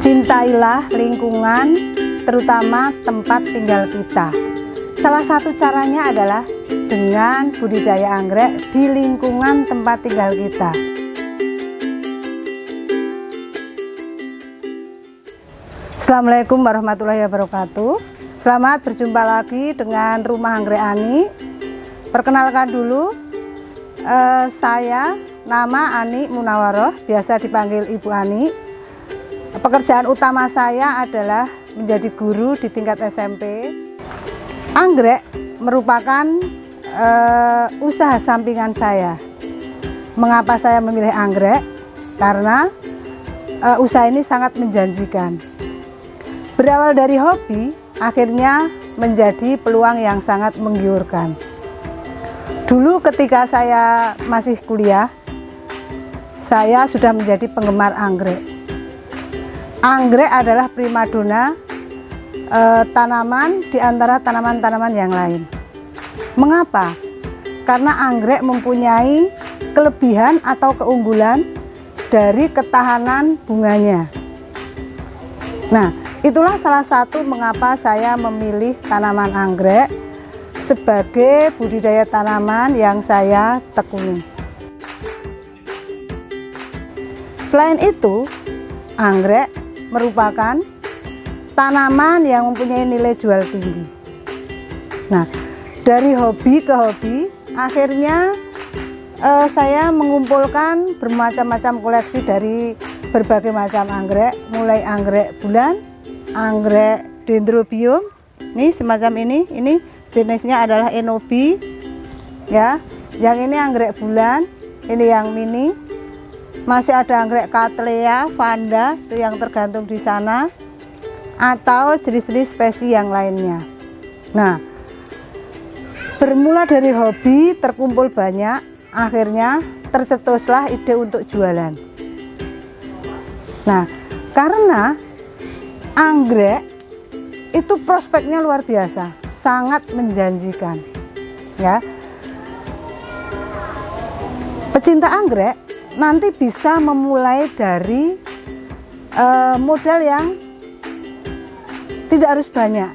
Cintailah lingkungan, terutama tempat tinggal kita. Salah satu caranya adalah dengan budidaya anggrek di lingkungan tempat tinggal kita. Assalamualaikum warahmatullahi wabarakatuh. Selamat berjumpa lagi dengan Rumah Anggrek Ani. Perkenalkan dulu, saya nama Ani Munawaroh, biasa dipanggil Ibu Ani. Pekerjaan utama saya adalah menjadi guru di tingkat SMP. Anggrek merupakan usaha sampingan saya. Mengapa saya memilih anggrek? Karena usaha ini sangat menjanjikan. Berawal dari hobi, akhirnya menjadi peluang yang sangat menggiurkan. Dulu ketika saya masih kuliah, saya sudah menjadi penggemar anggrek. Anggrek adalah primadona tanaman di antara tanaman-tanaman yang lain. Mengapa? Karena anggrek mempunyai kelebihan atau keunggulan dari ketahanan bunganya. Nah, itulah salah satu mengapa saya memilih tanaman anggrek sebagai budidaya tanaman yang saya tekuni. Selain itu, anggrek merupakan tanaman yang mempunyai nilai jual tinggi. Nah, dari hobi ke hobi, akhirnya saya mengumpulkan bermacam-macam koleksi dari berbagai macam anggrek, mulai anggrek bulan, anggrek dendrobium, nih semacam ini jenisnya adalah enobi, ya. Yang ini anggrek bulan, ini yang mini. Masih ada anggrek cattleya, vanda, itu yang tergantung di sana, atau jenis-jenis spesies yang lainnya. Nah, bermula dari hobi, terkumpul banyak, akhirnya tercetuslah ide untuk jualan. Nah, karena anggrek itu prospeknya luar biasa, sangat menjanjikan, ya. Pecinta anggrek nanti bisa memulai dari modal yang tidak harus banyak.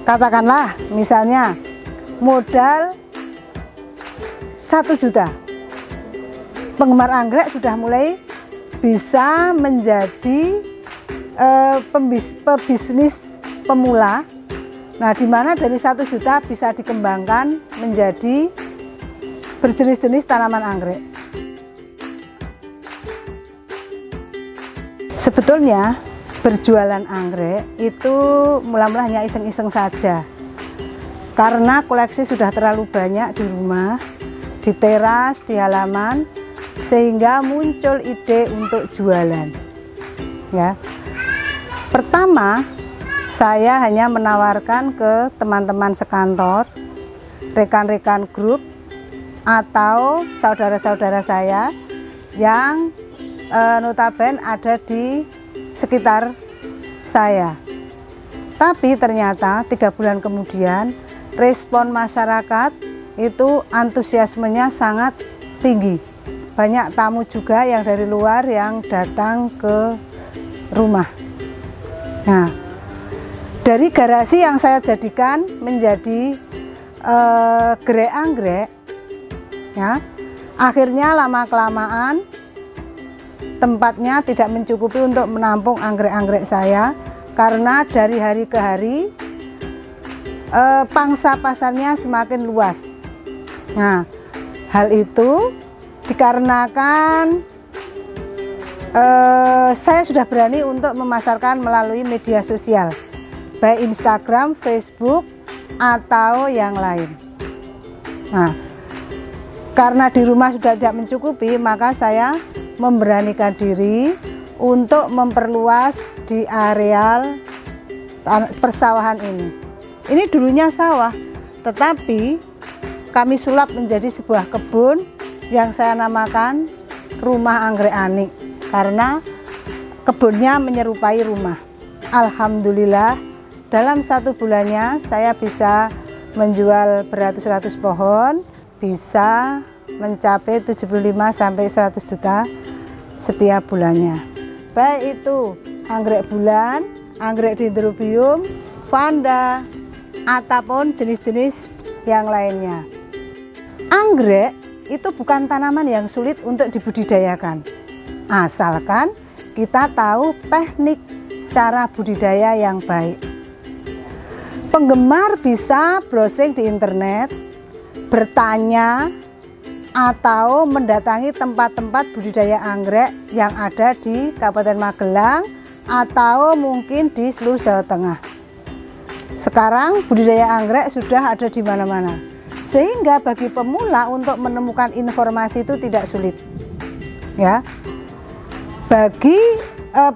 Katakanlah misalnya modal 1 juta. Penggemar anggrek sudah mulai bisa menjadi pebisnis pemula. Nah, di mana dari 1 juta bisa dikembangkan menjadi berjenis-jenis tanaman anggrek. Sebetulnya berjualan anggrek itu mula-mula hanya iseng-iseng saja, karena koleksi sudah terlalu banyak di rumah, di teras, di halaman, sehingga muncul ide untuk jualan, ya. Pertama, saya hanya menawarkan ke teman-teman sekantor, rekan-rekan grup, atau saudara-saudara saya yang notabene ada di sekitar saya. Tapi ternyata 3 bulan kemudian respon masyarakat itu antusiasmenya sangat tinggi. Banyak tamu juga yang dari luar yang datang ke rumah. Nah, dari garasi yang saya jadikan menjadi gerai anggrek, ya, akhirnya lama-kelamaan tempatnya tidak mencukupi untuk menampung anggrek-anggrek saya, karena dari hari ke hari pangsa pasarnya semakin luas. Nah, hal itu dikarenakan saya sudah berani untuk memasarkan melalui media sosial, baik Instagram, Facebook, atau yang lain. Nah, karena di rumah sudah tidak mencukupi, maka saya memberanikan diri untuk memperluas di areal persawahan ini. Ini dulunya sawah, tetapi kami sulap menjadi sebuah kebun yang saya namakan Rumah Anggrek Ani, karena kebunnya menyerupai rumah. Alhamdulillah, dalam 1 bulannya saya bisa menjual beratus-ratus pohon, bisa mencapai 75 sampai 100 juta setiap bulannya. baik itu anggrek bulan, anggrek dendrobium, vanda, ataupun jenis-jenis yang lainnya. Anggrek itu bukan tanaman yang sulit untuk dibudidayakan, asalkan kita tahu teknik cara budidaya yang baik. Penggemar bisa browsing di internet, bertanya, atau mendatangi tempat-tempat budidaya anggrek yang ada di Kabupaten Magelang atau mungkin di seluruh Jawa Tengah. Sekarang budidaya anggrek sudah ada di mana-mana, sehingga bagi pemula untuk menemukan informasi itu tidak sulit. Ya, bagi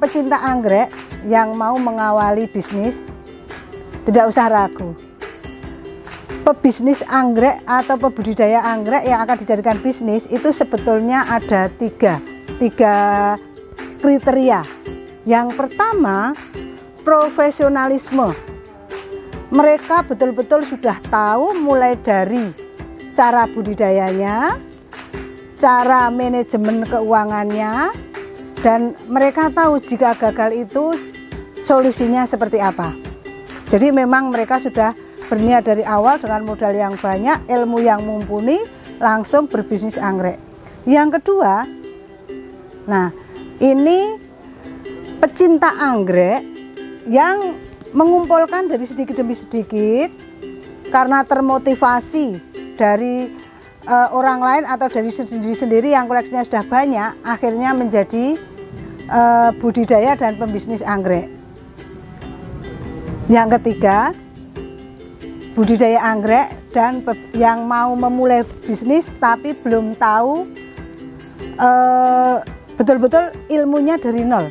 pecinta anggrek yang mau mengawali bisnis, tidak usah ragu. Pebisnis anggrek atau pebudidaya anggrek yang akan dijadikan bisnis itu sebetulnya ada tiga kriteria. Yang pertama, profesionalisme. Mereka betul-betul sudah tahu mulai dari cara budidayanya, cara manajemen keuangannya, dan mereka tahu jika gagal itu solusinya seperti apa. Jadi memang mereka sudah berniat dari awal dengan modal yang banyak, ilmu yang mumpuni, langsung berbisnis anggrek. Yang kedua, nah ini pecinta anggrek yang mengumpulkan dari sedikit demi sedikit karena termotivasi dari orang lain atau dari sendiri yang koleksinya sudah banyak, akhirnya menjadi budidaya dan pembisnis anggrek. Yang ketiga, budidaya anggrek dan yang mau memulai bisnis tapi belum tahu betul-betul ilmunya dari nol.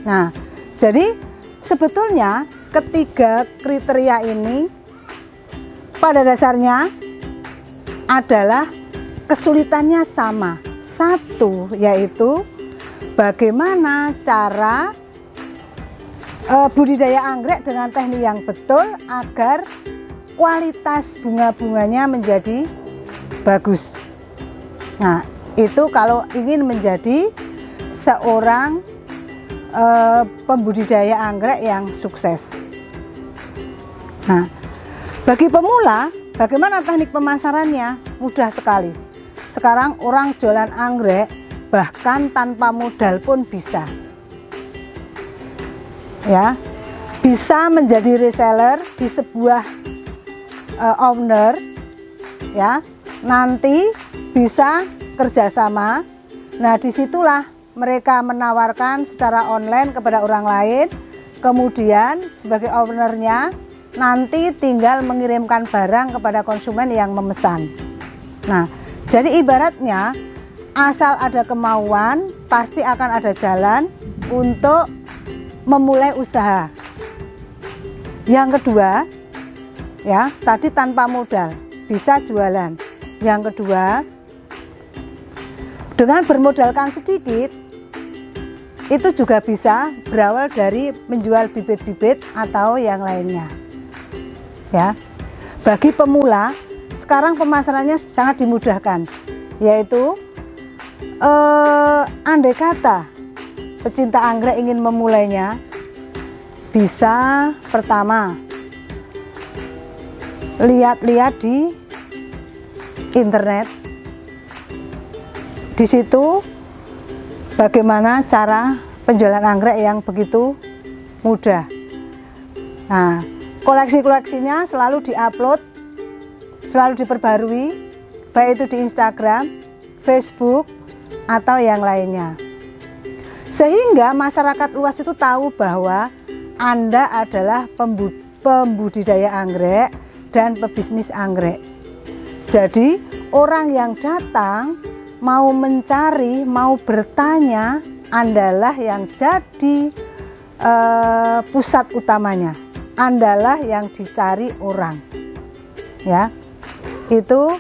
Nah, jadi sebetulnya ketiga kriteria ini pada dasarnya adalah kesulitannya sama. Satu, yaitu bagaimana cara budidaya anggrek dengan teknik yang betul agar kualitas bunga-bunganya menjadi bagus. Nah, itu kalau ingin menjadi seorang pembudidaya anggrek yang sukses. Nah, bagi pemula, bagaimana teknik pemasarannya? Mudah sekali. Sekarang orang jualan anggrek bahkan tanpa modal pun bisa. Ya, bisa menjadi reseller di sebuah owner, ya, nanti bisa kerjasama. Nah, disitulah mereka menawarkan secara online kepada orang lain, kemudian sebagai ownernya nanti tinggal mengirimkan barang kepada konsumen yang memesan. Nah, jadi ibaratnya asal ada kemauan pasti akan ada jalan untuk memulai usaha. Yang kedua, ya, tadi tanpa modal bisa jualan. Yang kedua, dengan bermodalkan sedikit itu juga bisa berawal dari menjual bibit-bibit atau yang lainnya. Ya, bagi pemula sekarang pemasarannya sangat dimudahkan, yaitu andai kata pecinta anggrek ingin memulainya, bisa pertama lihat-lihat di internet. Di situ bagaimana cara penjualan anggrek yang begitu mudah. Nah, koleksi-koleksinya selalu diupload, selalu diperbarui, baik itu di Instagram, Facebook, atau yang lainnya. Sehingga masyarakat luas itu tahu bahwa Anda adalah pembudidaya anggrek dan pebisnis anggrek. Jadi orang yang datang mau mencari, mau bertanya, Andalah yang jadi pusat utamanya. Andalah yang dicari orang. Ya, itu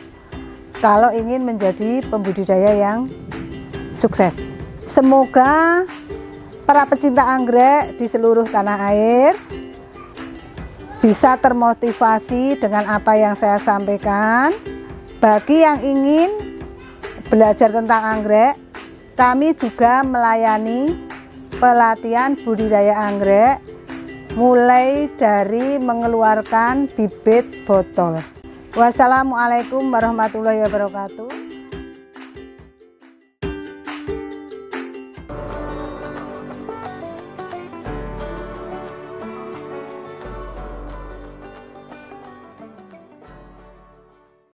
kalau ingin menjadi pembudidaya yang sukses. Semoga para pecinta anggrek di seluruh tanah air bisa termotivasi dengan apa yang saya sampaikan. Bagi yang ingin belajar tentang anggrek, kami juga melayani pelatihan budidaya anggrek mulai dari mengeluarkan bibit botol. Wassalamualaikum warahmatullahi wabarakatuh.